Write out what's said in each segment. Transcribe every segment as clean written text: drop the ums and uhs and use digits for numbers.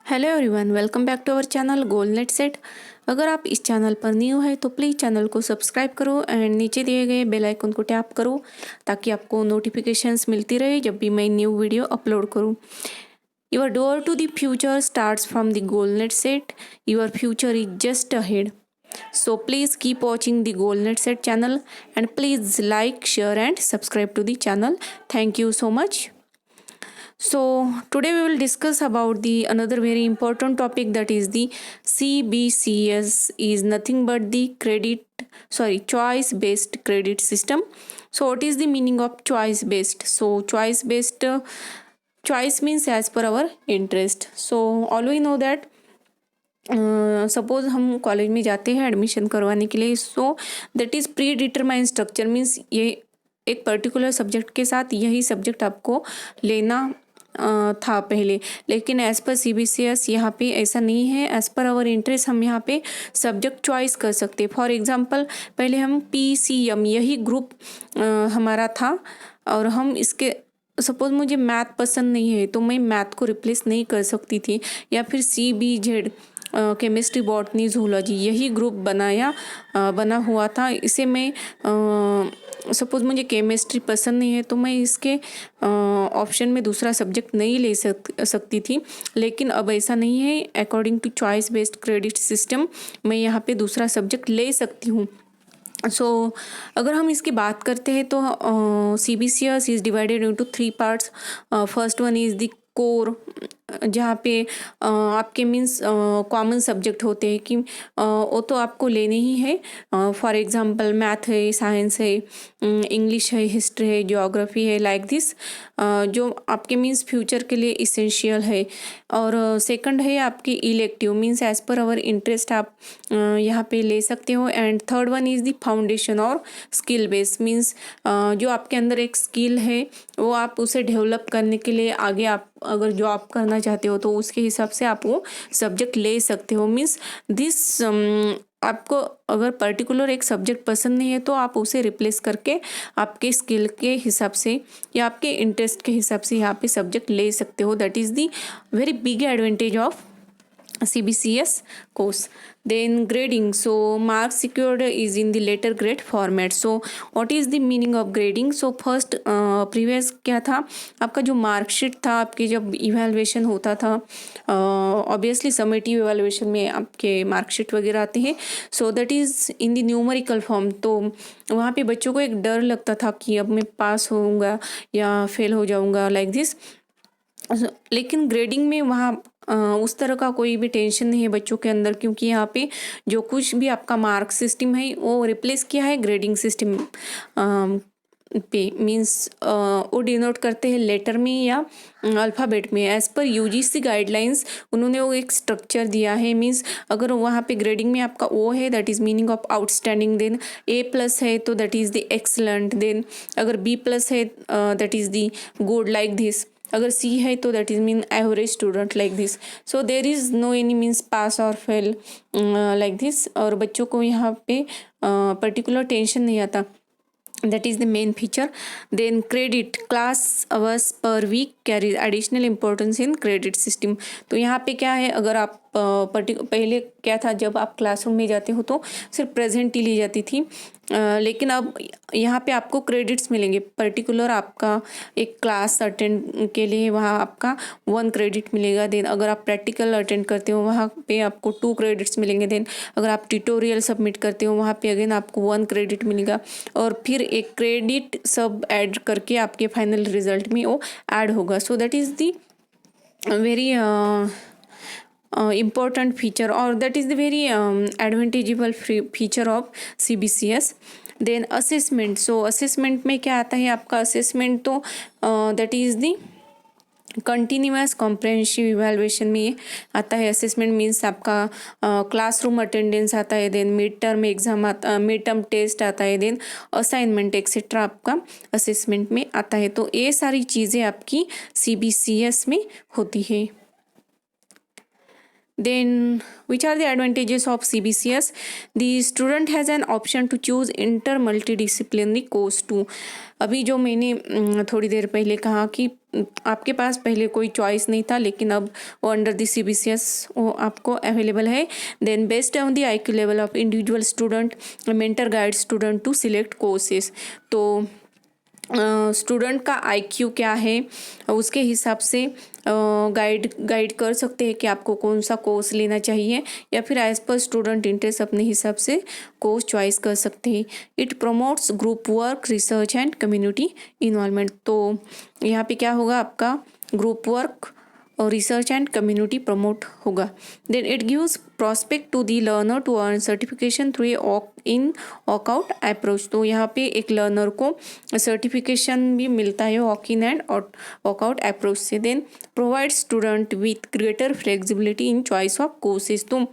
Hello everyone, welcome back to our channel Goalnet Set. अगर आप इस चैनल पर न्यू है तो प्लीज़ चैनल को सब्सक्राइब करो एंड नीचे दिए गए बेल आइकन को टैप करो ताकि आपको नोटिफिकेशंस मिलती रहे जब भी मैं न्यू वीडियो अपलोड करूँ। Your door to the future starts from the Goalnet Set. Your future is just ahead. So please keep watching the Goalnet Set channel and please like, share and subscribe to the channel. Thank you so much. So today we will discuss about the another very important topic, that is the CBCS is nothing but the choice based credit system. So what is the meaning of choice based? So choice means as per our interest. So all we know that suppose हम college में जाते हैं admission करवाने के लिए, सो that is pre determined structure means ये एक particular subject के साथ यही सब्जेक्ट आपको लेना था पहले, लेकिन एज़ पर CBCS यहाँ पे ऐसा नहीं है। एज़ पर आवर इंटरेस्ट हम यहाँ पे सब्जेक्ट चॉइस कर सकते। फॉर एग्जांपल पहले हम PCM यही ग्रुप हमारा था और हम इसके सपोज मुझे मैथ पसंद नहीं है तो मैं मैथ को रिप्लेस नहीं कर सकती थी, या फिर CBZ केमिस्ट्री बॉटनी जूलॉजी यही ग्रुप बना हुआ था। इसे मैं सपोज़ मुझे केमिस्ट्री पसंद नहीं है तो मैं इसके ऑप्शन में दूसरा सब्जेक्ट नहीं ले सकती थी, लेकिन अब ऐसा नहीं है। According to choice based credit system मैं यहाँ पे दूसरा सब्जेक्ट ले सकती हूँ। अगर हम इसकी बात करते हैं तो CBCS is divided into 3 parts. First one is the core, जहाँ पे आपके मीन्स कॉमन सब्जेक्ट होते हैं कि वो तो आपको लेने ही है। फॉर एग्जांपल मैथ है, साइंस है, इंग्लिश है, हिस्ट्री है, ज्योग्राफी है, लाइक दिस जो आपके मीन्स फ्यूचर के लिए इसेंशियल है। और सेकंड है आपकी elective means as per our interest आप यहाँ पे ले सकते हो। And third one is the foundation और स्किल बेस मीन्स जो आपके अंदर एक स्किल है वो आप उसे डेवलप करने के लिए आगे आप अगर जॉब करना चाहते हो तो उसके हिसाब से आप वो सब्जेक्ट ले सकते हो। मीन्स दिस आपको अगर पर्टिकुलर एक सब्जेक्ट पसंद नहीं है तो आप उसे रिप्लेस करके आपके स्किल के हिसाब से या आपके इंटरेस्ट के हिसाब से यहाँ पे सब्जेक्ट ले सकते हो। That is the very big advantage of CBCS course. Then grading. So marks secured is in the letter grade format. So what is the meaning of grading? So first previous क्या था आपका जो marksheet था, आपके जब evaluation होता था obviously summative evaluation में आपके मार्कशीट वगैरह आते हैं। सो that is in the numerical form. तो वहाँ पे बच्चों को एक डर लगता था कि अब मैं पास होऊंगा या फेल हो जाऊंगा लाइक दिस। लेकिन ग्रेडिंग में वहाँ उस तरह का कोई भी टेंशन नहीं है बच्चों के अंदर, क्योंकि यहाँ पे जो कुछ भी आपका मार्क सिस्टम है वो रिप्लेस किया है ग्रेडिंग सिस्टम पे। मीन्स वो डिनोट करते हैं लेटर में या अल्फ़ाबेट में। एज़ पर UGC गाइडलाइंस उन्होंने वो एक स्ट्रक्चर दिया है। मीन्स अगर वहाँ पे ग्रेडिंग में आपका O है that is meaning of outstanding, then A+ है तो that is the excellent, then अगर B+ है that is the good like this, अगर C है तो that is mean average student like this. So there is no any means pass और fail like this. और बच्चों को यहाँ पे पर्टिकुलर टेंशन नहीं आता। That is the main feature. Then credit class hours per week carries additional importance in credit system. तो यहाँ पे क्या है, अगर आप पहले क्या था जब आप क्लासरूम में जाते हो तो सिर्फ प्रेजेंट ही ली जाती थी, लेकिन अब यहाँ पे आपको क्रेडिट्स मिलेंगे। पर्टिकुलर आपका एक क्लास अटेंड के लिए वहाँ आपका 1 क्रेडिट मिलेगा। देन अगर आप प्रैक्टिकल अटेंड करते हो वहाँ पे आपको 2 क्रेडिट्स मिलेंगे। देन अगर आप ट्यूटोरियल सबमिट करते हो वहाँ पे अगेन आपको 1 क्रेडिट मिलेगा, और फिर एक क्रेडिट सब ऐड करके आपके फाइनल रिजल्ट में वो ऐड होगा। सो that is the very important feature, or that is the very advantageable feature of CBCS. Then assessment. So assessment में क्या आता है आपका असेसमेंट, तो that is the continuous comprehensive evaluation में ये आता है। असेसमेंट मीन्स आपका क्लासरूम अटेंडेंस आता है, देन मिड टर्म एग्जाम आता, मिड टर्म टेस्ट आता है, देन असाइनमेंट एक्सेट्रा आपका असेसमेंट में आता है। तो ये सारी चीज़ें आपकी CBCS में होती है। Then, which are the advantages of CBCS? The student has an option to choose inter multidisciplinary course too. अभी जो मैंने थोड़ी देर पहले कहा कि आपके पास पहले कोई चॉइस नहीं था, लेकिन अब वो अंडर द CBCS वो आपको अवेलेबल है. Then based on the IQ level of individual student, mentor guide student to select courses. तो स्टूडेंट का IQ क्या है उसके हिसाब से गाइड कर सकते हैं कि आपको कौन सा कोर्स लेना चाहिए, या फिर एज पर स्टूडेंट इंटरेस्ट अपने हिसाब से कोर्स चॉइस कर सकते हैं. It promotes group work, research and community involvement. तो यहाँ पे क्या होगा, आपका ग्रुप वर्क और रिसर्च एंड कम्युनिटी प्रमोट होगा. Then it gives prospect to the learner to earn certification through a walk in walk out approach. तो यहाँ पे एक लर्नर को सर्टिफिकेशन भी मिलता है walk in and walk out approach से. Then provide student with greater flexibility in choice of courses. तो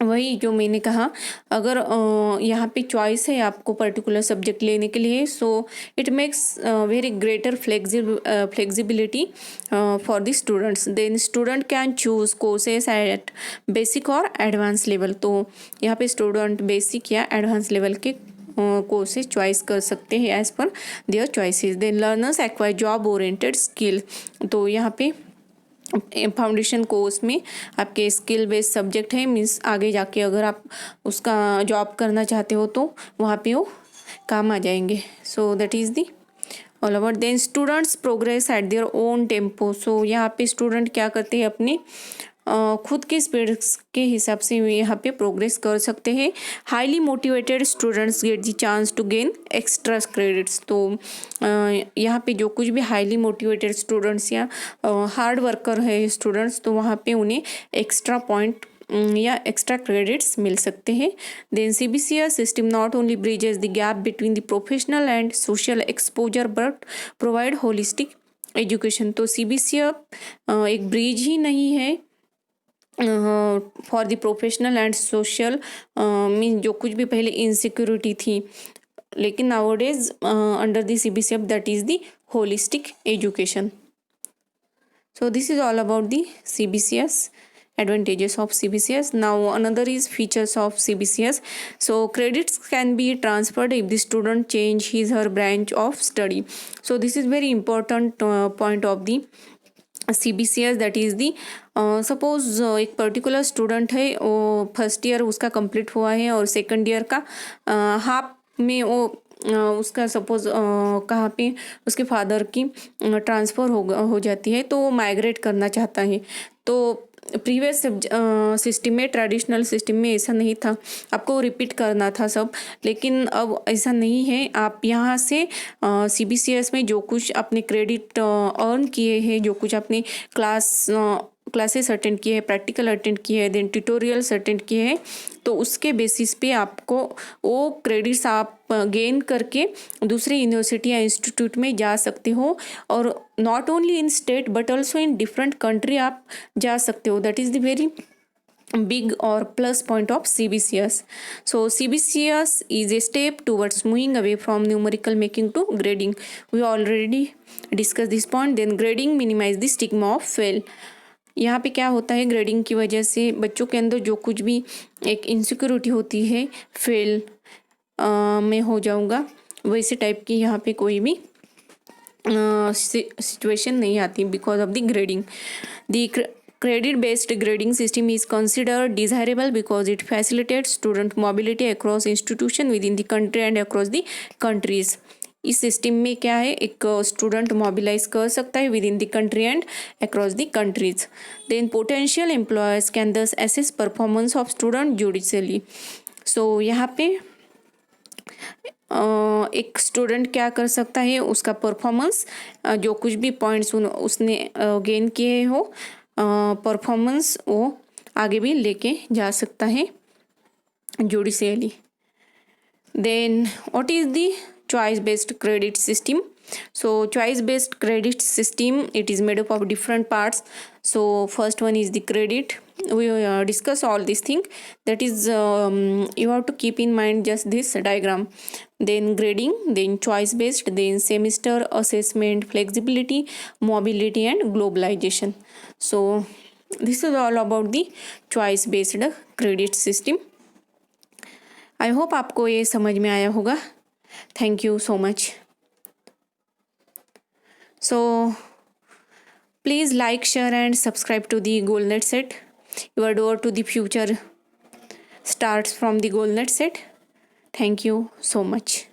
वही जो मैंने कहा, अगर यहाँ पे चॉइस है आपको पर्टिकुलर सब्जेक्ट लेने के लिए, so it makes very greater flexibility for the students. Then student can choose courses at basic और एडवांस लेवल. तो यहाँ पे स्टूडेंट बेसिक या एडवांस लेवल के कोर्सेज चॉइस कर सकते हैं as per their choices. Then learners acquire job oriented skill. तो यहाँ पे फाउंडेशन कोर्स में आपके स्किल बेस्ड सब्जेक्ट है, मीन्स आगे जाके अगर आप उसका जॉब करना चाहते हो तो वहाँ पे वो काम आ जाएंगे. So that is the all about. Then students progress at their own tempo. So यहाँ पे स्टूडेंट क्या करते हैं, अपने खुद के स्पीड के हिसाब से यहाँ पे प्रोग्रेस कर सकते हैं. Highly motivated students get the chance to gain extra credits. तो यहाँ पे जो कुछ भी हाईली मोटिवेटेड स्टूडेंट्स या हार्ड वर्कर है स्टूडेंट्स, तो वहाँ पे उन्हें एक्स्ट्रा पॉइंट या एक्स्ट्रा क्रेडिट्स मिल सकते हैं. Then CBCS system not only bridges the gap between the professional and social exposure but provide holistic education. तो CBCS एक ब्रिज ही नहीं है for the professional and social, mean जो कुछ भी पहले इनसिक्योरिटी थी, लेकिन nowadays under the CBCS that is the holistic education. So this is all about the CBCS, advantages of CBCS. Now another is features of CBCS. So credits can be transferred if the student change his her branch of study. So this is very important point of the CBCS, that is the suppose एक particular student है, वो first year उसका complete हुआ है और second year का half में वो उसका सपोज कहाँ पे उसके फादर की ट्रांसफ़र हो जाती है, तो वो माइग्रेट करना चाहता है. तो प्रीवियस सिस्टम में, ट्रेडिशनल सिस्टम में ऐसा नहीं था, आपको रिपीट करना था सब, लेकिन अब ऐसा नहीं है. आप यहाँ से CBCS में जो कुछ अपने क्रेडिट अर्न किए हैं, जो कुछ अपने क्लासेस अटेंड किए हैं, प्रैक्टिकल अटेंड किए हैं, देन ट्यूटोरियल्स अटेंड किए हैं, तो उसके बेसिस पे आपको वो क्रेडिट्स आप गेन करके दूसरे यूनिवर्सिटी या इंस्टीट्यूट में जा सकते हो. और not only in state but also in different country आप जा सकते हो. That is the very big or plus point of CBCS. So CBCS is a step towards moving away from numerical making to grading. We already discussed this point. Then grading minimize the stigma of fail. यहाँ पे क्या होता है, grading की वजह से बच्चों के अंदर जो कुछ भी एक इनसिक्योरिटी होती है, फेल में हो जाऊँगा, वैसे टाइप की यहाँ पे कोई भी सिचुएशन नहीं आती because of the grading. The credit based grading system is considered desirable because it facilitates student mobility across institution within the country and across the countries. इस सिस्टम में क्या है, एक स्टूडेंट मोबिलाइज कर सकता है within the country and across the countries. Then potential employers can thus assess performance of student judicially. So यहाँ पे एक स्टूडेंट क्या कर सकता है, उसका परफॉर्मेंस जो कुछ भी पॉइंट्स उसने गेन किए हो, परफॉर्मेंस वो आगे भी लेके जा सकता है judicially. Then what is the choice based credit system? So choice based credit system, it is made up of different parts. So first one is the credit. We discuss all these things, that is you have to keep in mind just this diagram. Then grading, then choice based, then semester assessment, flexibility, mobility and globalization. So this is all about the choice based credit system. I hope आपको ये समझ में आया होगा। Thank you so much. So please like, share and subscribe to the Goalnet Set. Your door to the future starts from the Goalnet Set. Thank you so much.